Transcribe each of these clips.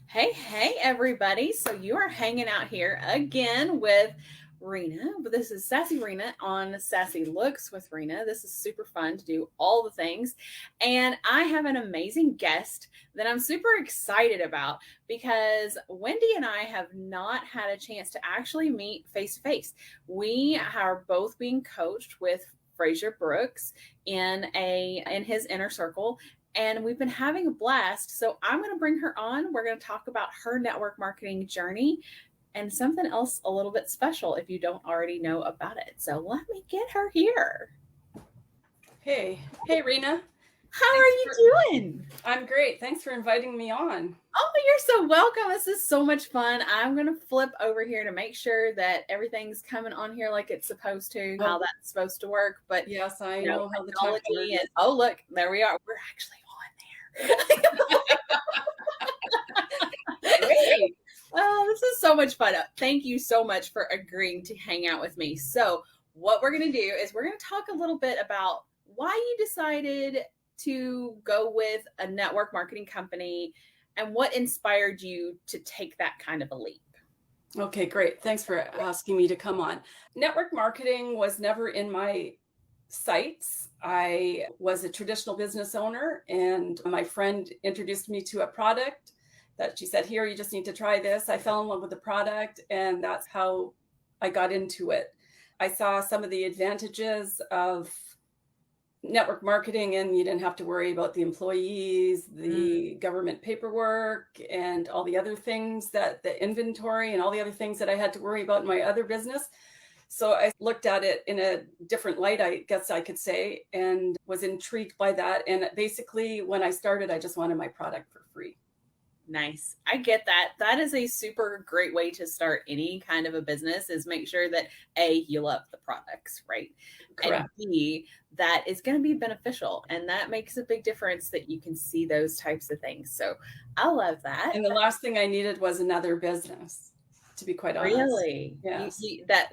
Hey, everybody. So you are hanging out here again with Rena, but this is Sassy Rena on Sassy Looks with Rena. This is super fun to do all the things. And I have an amazing guest that I'm super excited about because Wendy and I have not had a chance to actually meet face to face. We are both being coached with Fraser Brooks in his inner circle, and we've been having a blast. So I'm going to bring her on. We're going to talk about her network marketing journey and something else a little bit special if you don't already know about it. So let me get her here. Hey, Rena. How are you doing? I'm great. Thanks for inviting me on. Oh, you're so welcome. This is so much fun. I'm going to flip over here to make sure that everything's coming on here like it's supposed to, how that's supposed to work. But yes, I know how the tech technology is. Oh, look, there we are. We're actually on there. Great. Oh, this is so much fun. Thank you so much for agreeing to hang out with me. So, what we're going to do is we're going to talk a little bit about why you decided to go with a network marketing company and what inspired you to take that kind of a leap. Okay, great. Thanks for asking me to come on. Network marketing was never in my sights. I was a traditional business owner, and my friend introduced me to a product that she said, here, you just need to try this. I fell in love with the product, and that's how I got into it. I saw some of the advantages of network marketing, and you didn't have to worry about the employees, the government paperwork, and all the other things, that the inventory and all the other things that I had to worry about in my other business. So I looked at it in a different light, I guess I could say, and was intrigued by that. And basically, when I started, I just wanted my product for free. Nice. I get that. That is a super great way to start any kind of a business, is make sure that A, you love the products, right? Correct. And B, that is going to be beneficial. And that makes a big difference that you can see those types of things. So I love that. And the last thing I needed was another business, to be quite honest. Really? Yes. That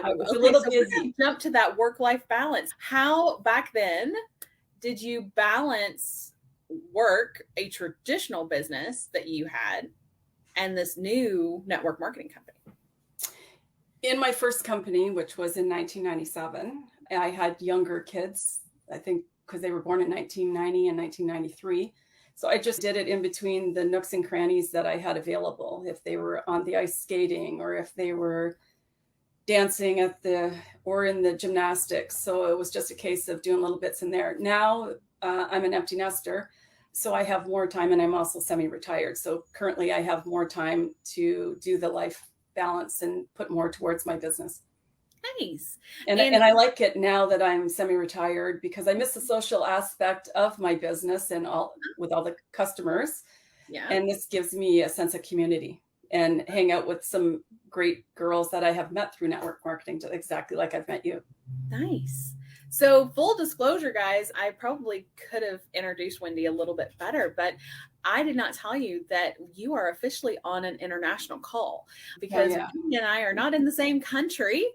I was a little busy. Jump to that work-life balance. How back then did you balance work, a traditional business that you had, and this new network marketing company? In my first company, which was in 1997, I had younger kids, I think because they were born in 1990 and 1993. So I just did it in between the nooks and crannies that I had available. If they were on the ice skating, or if they were dancing or in the gymnastics. So it was just a case of doing little bits in there. Now I'm an empty nester, so I have more time, and I'm also semi-retired. So currently I have more time to do the life balance and put more towards my business. Nice. And I like it now that I'm semi-retired, because I miss the social aspect of my business and with all the customers. Yeah. And this gives me a sense of community and hang out with some great girls that I have met through network marketing, exactly like I've met you. Nice. So full disclosure, guys, I probably could have introduced Wendy a little bit better, but I did not tell you that you are officially on an international call, because Wendy and I are not in the same country.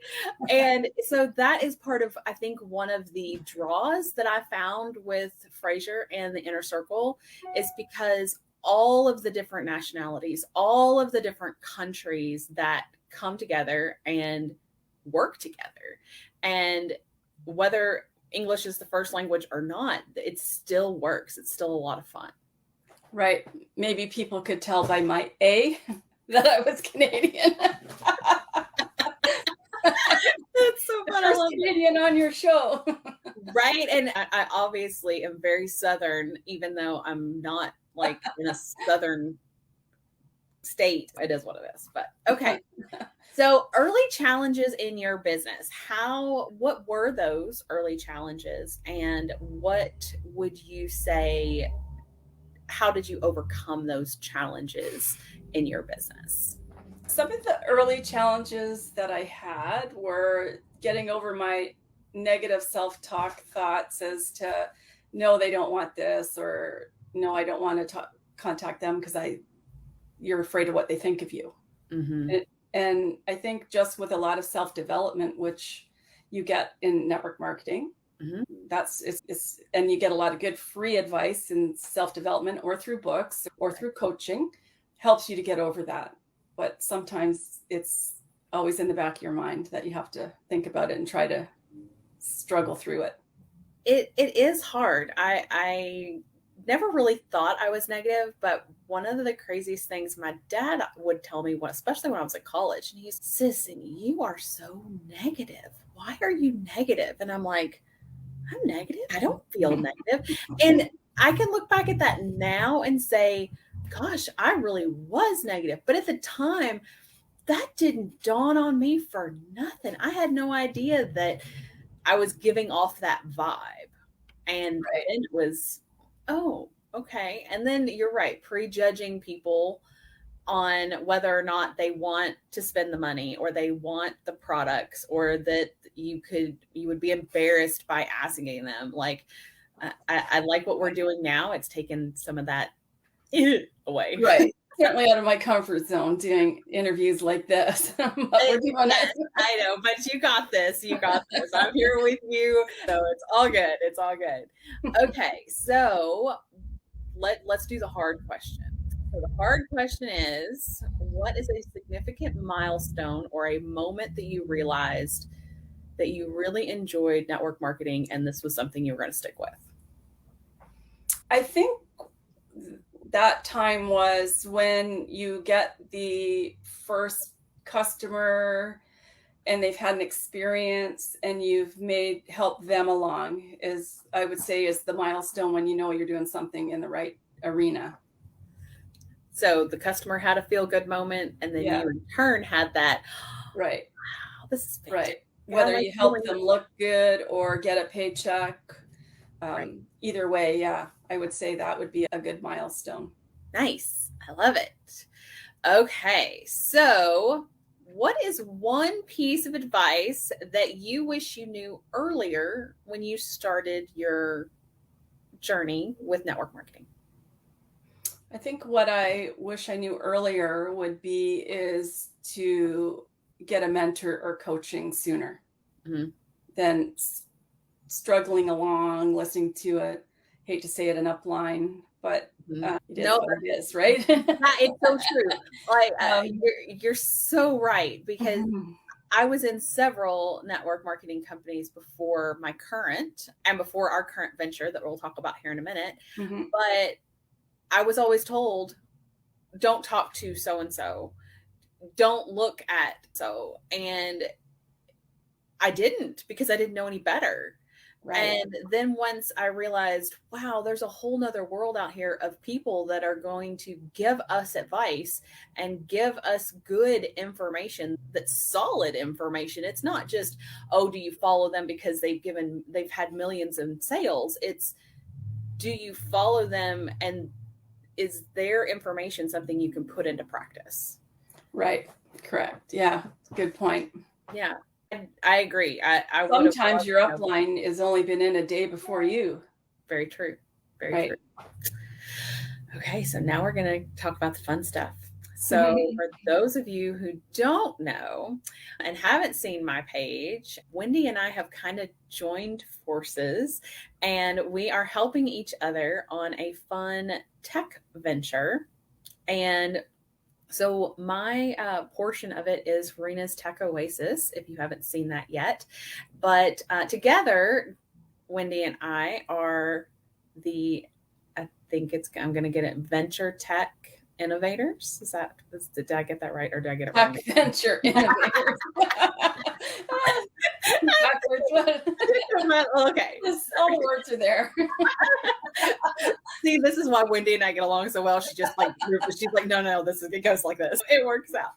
And so that is part of, I think, one of the draws that I found with Fraser and the Inner Circle, is because all of the different nationalities, all of the different countries that come together and work together. And whether English is the first language or not, it still works. It's still a lot of fun. Right. Maybe people could tell by my A that I was Canadian. That's so fun. I love Canadian on your show. Right. And I obviously am very Southern, even though I'm not like in a Southern state. It is what it is. But okay. So early challenges in your business, what were those early challenges, and what would you say, how did you overcome those challenges in your business? Some of the early challenges that I had were getting over my negative self-talk thoughts as to, no, they don't want this, or no, I don't want to contact them because you're afraid of what they think of you. Mm-hmm. And I think just with a lot of self-development, which you get in network marketing, mm-hmm. And you get a lot of good free advice in self-development, or through books, or through coaching, helps you to get over that. But sometimes it's always in the back of your mind that you have to think about it and try to struggle through it. It is hard. I never really thought I was negative, but one of the craziest things my dad would tell me, especially when I was at college, and he's, Sissy, you are so negative. Why are you negative? And I'm like, I'm negative. I don't feel negative. And I can look back at that now and say, gosh, I really was negative. But at the time, that didn't dawn on me for nothing. I had no idea that I was giving off that vibe. And Right. then it was, oh, okay. And then you're right, prejudging people on whether or not they want to spend the money or they want the products, or that you would be embarrassed by asking them. Like, I like what we're doing now. It's taken some of that away. Right. Certainly out of my comfort zone doing interviews like this. But we're doing it. I know, but you got this. You got this. I'm here with you. So it's all good. It's all good. Okay. So let's do the hard question. So the hard question is, what is a significant milestone or a moment that you realized that you really enjoyed network marketing and this was something you were going to stick with? I think that time was when you get the first customer and they've had an experience and you've helped them along, is, I would say, is the milestone when you know you're doing something in the right arena. So the customer had a feel good moment, and then you in turn had that, right. Wow, this is fantastic. Right. Whether you help them look good or get a paycheck, right. Either way, yeah, I would say that would be a good milestone. Nice. I love it. Okay. So what is one piece of advice that you wish you knew earlier when you started your journey with network marketing? I think what I wish I knew earlier is to get a mentor or coaching sooner than struggling along, listening to it. Hate to say it, an upline, but it is what it is, right? It's so true. Like you're so right, because I was in several network marketing companies before my current and before our current venture that we'll talk about here in a minute. But I was always told, don't talk to so-and-so, don't look at so, and I didn't, because I didn't know any better. Right. And then once I realized, wow, there's a whole nother world out here of people that are going to give us advice and give us good information, that's solid information. It's not just, oh, do you follow them because they've had millions in sales? It's, do you follow them, and is their information something you can put into practice? Right. Correct. Yeah. Good point. Yeah. I agree. I sometimes your upline has only been in a day before you. Very true. Very true. Okay, so now we're going to talk about the fun stuff. So for those of you who don't know and haven't seen my page, Wendy and I have kind of joined forces, and we are helping each other on a fun tech venture. And so my portion of it is Rena's Tech Oasis, if you haven't seen that yet. But together, Wendy and I are I'm going to get it, Venture Tech Innovators. Did I get that right, or did I get it wrong? Tech Venture Innovators. Okay. All the words are there. See, this is why Wendy and I get along so well. She's like, no, it goes like this. It works out.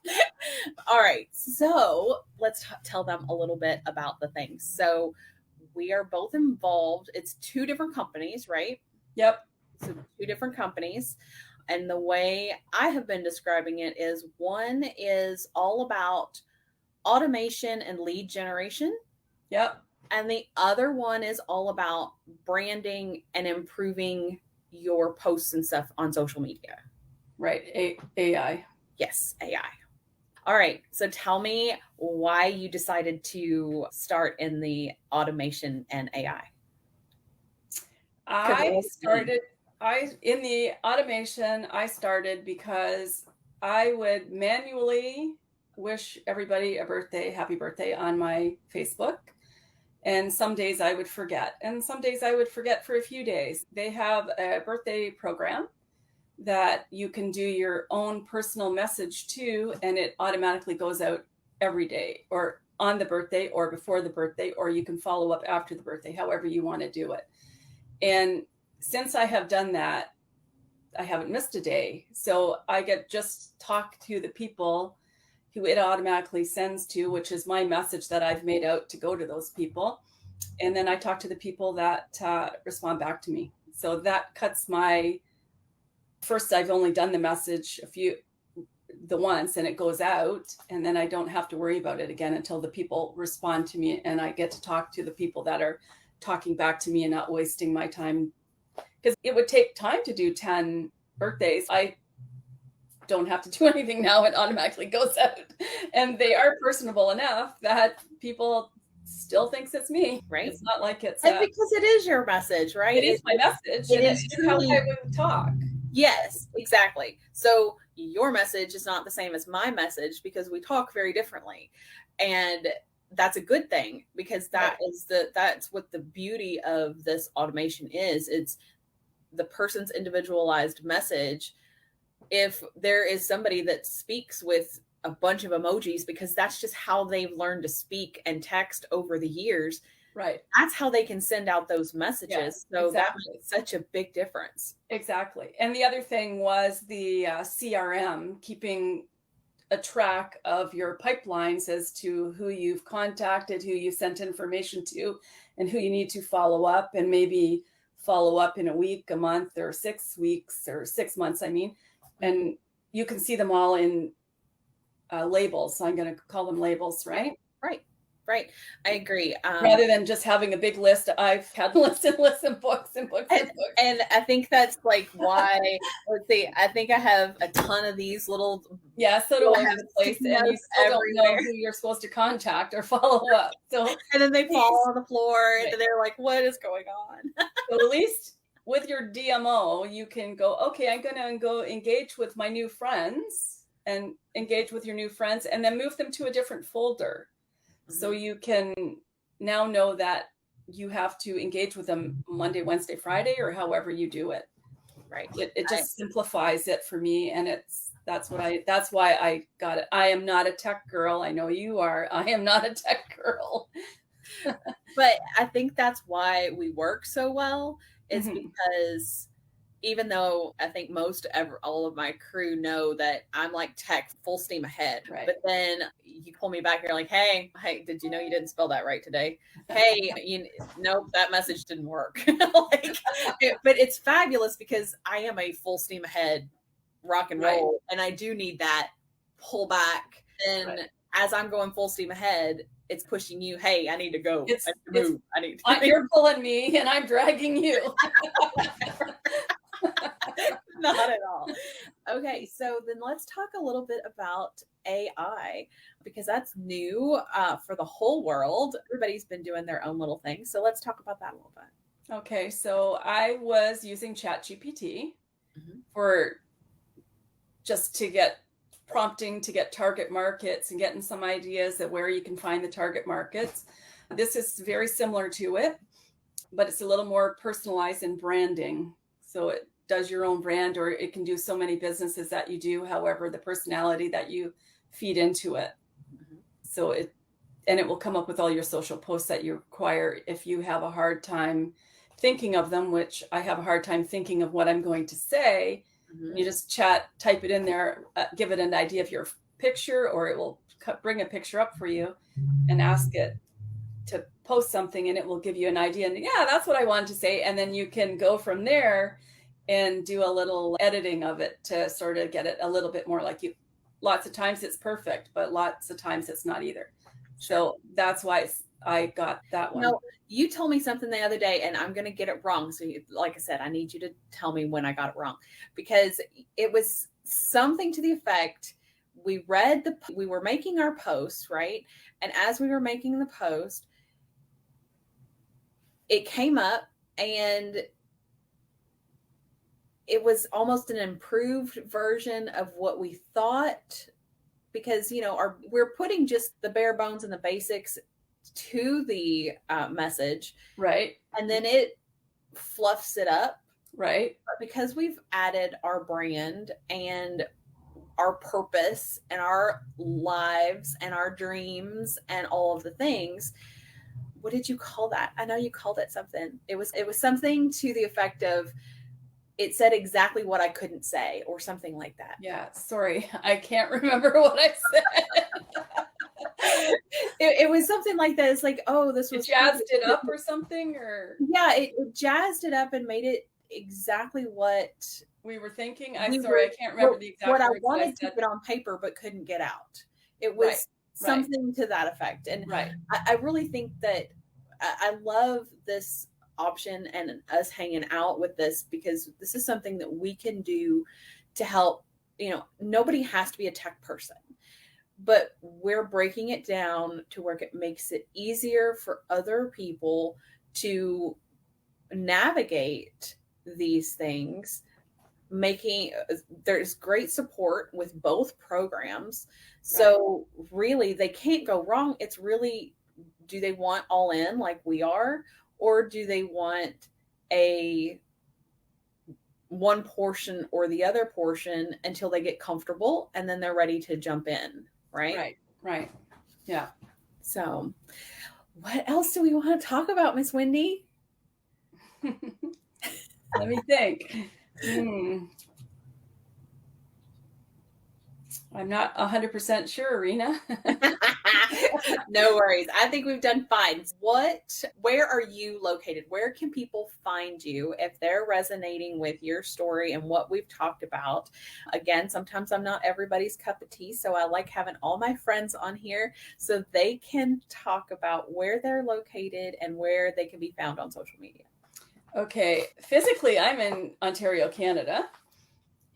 All right. So let's tell them a little bit about the things. So we are both involved. It's two different companies, right? Yep. So two different companies. And the way I have been describing it is, one is all about automation and lead generation. Yep. And the other one is all about branding and improving your posts and stuff on social media. Right. AI. Yes, AI. All right. So tell me why you decided to start in the automation and AI. In the automation, I started because I would manually wish everybody a birthday, happy birthday on my Facebook. And some days I would forget, and some days I would forget for a few days. They have a birthday program that you can do your own personal message to, and it automatically goes out every day, or on the birthday, or before the birthday, or you can follow up after the birthday, however you want to do it. And since I have done that, I haven't missed a day. So I get just talk to the people who it automatically sends to, which is my message that I've made out to go to those people. And then I talk to the people that respond back to me. So that cuts my first, I've only done the message the once, and it goes out, and then I don't have to worry about it again until the people respond to me, and I get to talk to the people that are talking back to me and not wasting my time, because it would take time to do 10 birthdays. I don't have to do anything now. It automatically goes out, and they are personable enough that people still thinks it's me. Right. It's not like it's and because it is your message, right? It is my message. It and is it's how I would talk. Yes, exactly. So your message is not the same as my message because we talk very differently. And that's a good thing, because that's what the beauty of this automation is. It's the person's individualized message. If there is somebody that speaks with a bunch of emojis because that's just how they've learned to speak and text over the years, right, that's how they can send out those messages. Yes, so exactly. that makes such a big difference. Exactly. And the other thing was the CRM, keeping a track of your pipelines as to who you've contacted, who you sent information to, and who you need to follow up, and maybe follow up in a week, a month, or 6 weeks, or 6 months, I mean. And you can see them all in labels. I'm going to call them labels, right? Right. I agree. Rather than just having a big list. I've had lists and lists and books and books and books. And I think that's like why, let's see, I think I have a ton of these little. Yeah, so do I have a place, and you still don't know everywhere. who you're supposed to contact or follow up. So, And then they fall on the floor, and they're like, what is going on? so at least with your DMO, you can go, okay, I'm going to go engage with my new friends, and engage with your new friends, and then move them to a different folder. So you can now know that you have to engage with them Monday, Wednesday, Friday, or however you do it. Right. It just simplifies it for me. And that's why I got it. I am not a tech girl. I know you are. I am not a tech girl. But I think that's why we work so well, is because even though I think all of my crew know that I'm like tech full steam ahead, right. But then you pull me back, you're like, hey, did you know you didn't spell that right today? Hey, nope, that message didn't work. But it's fabulous because I am a full steam ahead rock and roll, right. And I do need that pull back. And right. As I'm going full steam ahead, it's pushing you. Hey, I need to go. I need to You're pulling me and I'm dragging you. Not at all. Okay, so then let's talk a little bit about AI, because that's new for the whole world. Everybody's been doing their own little thing. So let's talk about that a little bit. Okay, so I was using ChatGPT for just to get prompting to get target markets and getting some ideas of where you can find the target markets. This is very similar to it, but it's a little more personalized in branding. So it does your own brand, or it can do so many businesses that you do, however, the personality that you feed into it. So it will come up with all your social posts that you require. If you have a hard time thinking of them, which I have a hard time thinking of what I'm going to say, you just type it in there, give it an idea of your picture, or it will bring a picture up for you and ask it to post something, and it will give you an idea. And yeah, that's what I wanted to say. And then you can go from there and do a little editing of it to sort of get it a little bit more like you. Lots of times it's perfect, but lots of times it's not either. So that's why I got that one. No, you told me something the other day, and I'm going to get it wrong. So like I said, I need you to tell me when I got it wrong, because it was something to the effect, we were making our post, right? And as we were making the post, it came up, and it was almost an improved version of what we thought, because we're putting just the bare bones and the basics to the message, Right. and then it fluffs it up. Right. But because we've added our brand and our purpose and our lives and our dreams and all of the things, what did you call that? I know you called it something. It was something to the effect of, it said exactly what I couldn't say, or something like that. Yeah. Sorry, I can't remember what I said. It was something like that. It's like, oh, this was It jazzed it up or something, or yeah, it jazzed it up and made it exactly what we were thinking. we I can't remember the exact what I words wanted that I to put on paper but couldn't get out. It was Right. something to that effect. And Right. I really think that I love this option and us hanging out with this, because this is something that we can do to help. Nobody has to be a tech person, but we're breaking it down to where it makes it easier for other people to navigate these things. There's great support with both programs. So really, they can't go wrong. It's really, do they want all in like we are, or do they want a one portion or the other portion until they get comfortable and then they're ready to jump in, right? Right. Yeah. So what else do we want to talk about, Miss Wendy? Let me think. I'm not 100% sure, Rena. No worries. I think we've done fine. Where are you located? Where can people find you if they're resonating with your story and what we've talked about? Again, sometimes I'm not everybody's cup of tea, so I like having all my friends on here so they can talk about where they're located and where they can be found on social media. Okay. Physically, I'm in Ontario, Canada.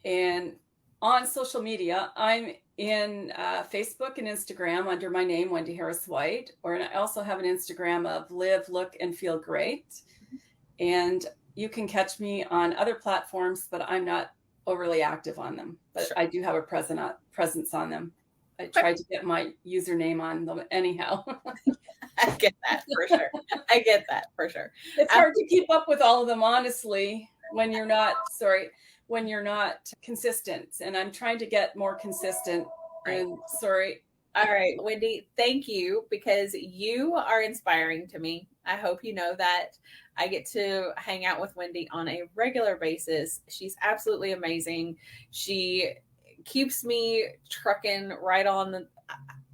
And on social media, I'm in Facebook and Instagram under my name, Wendy Harris White. And I also have an Instagram of Live, Look, and Feel Great. And you can catch me on other platforms, but I'm not overly active on them. But Sure. I do have a presence on them. I tried to get my username on them anyhow. I get that for sure. I get that for sure. It's hard to keep up with all of them, honestly, when you're not consistent. And I'm trying to get more consistent. Right. And sorry. All right, Wendy, thank you, because you are inspiring to me. I hope you know that. I get to hang out with Wendy on a regular basis. She's absolutely amazing. She keeps me trucking right on the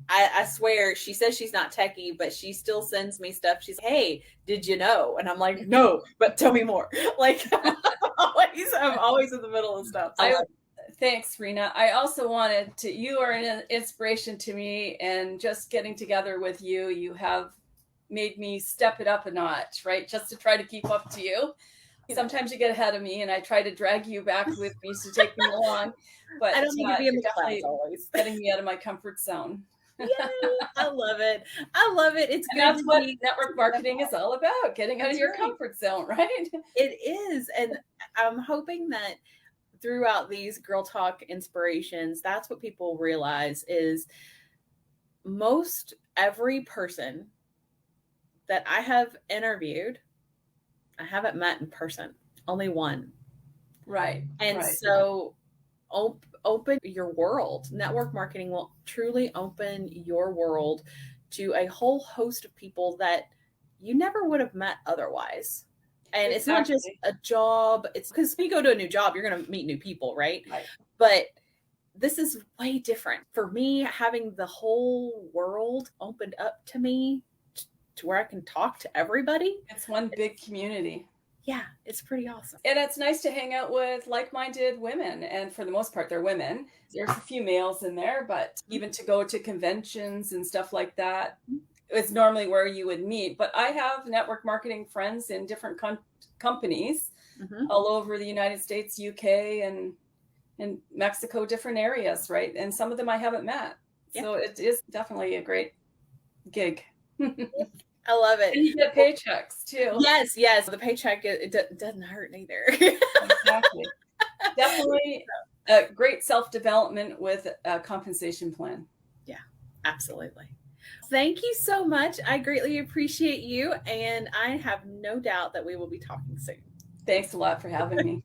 I swear, she says she's not techie, but she still sends me stuff. She's, hey, did you know? And I'm like, no, but tell me more. Like, I'm always in the middle of stuff. So thanks, Rena. I also you are an inspiration to me, and just getting together with you have made me step it up a notch, right? Just to try to keep up to you. Sometimes you get ahead of me and I try to drag you back with me to take me along, but I don't need to be in the class always. Getting me out of my comfort zone. Yay, I love it. It's and that's what network marketing is all about, getting out of your comfort zone, right? It is. And I'm hoping that throughout these Girl Talk inspirations, that's what people realize is most every person that I have interviewed, I haven't met in person, only one. Right. And so open your world. Network marketing will truly open your world to a whole host of people that you never would have met otherwise. And It's not just a job. It's because when you go to a new job, you're going to meet new people, right? But this is way different. For me, having the whole world opened up to me to where I can talk to everybody. It's one big community. Yeah, it's pretty awesome. And it's nice to hang out with like-minded women. And for the most part, they're women. There's a few males in there, but even to go to conventions and stuff like that, it's normally where you would meet. But I have network marketing friends in different companies all over the United States, UK, and Mexico, different areas, right? And some of them I haven't met. Yeah. So it is definitely a great gig. I love it. And you get paychecks too. Yes. The paycheck, it doesn't hurt either. Exactly. Definitely a great self-development with a compensation plan. Yeah, absolutely. Thank you so much. I greatly appreciate you, and I have no doubt that we will be talking soon. Thanks a lot for having me.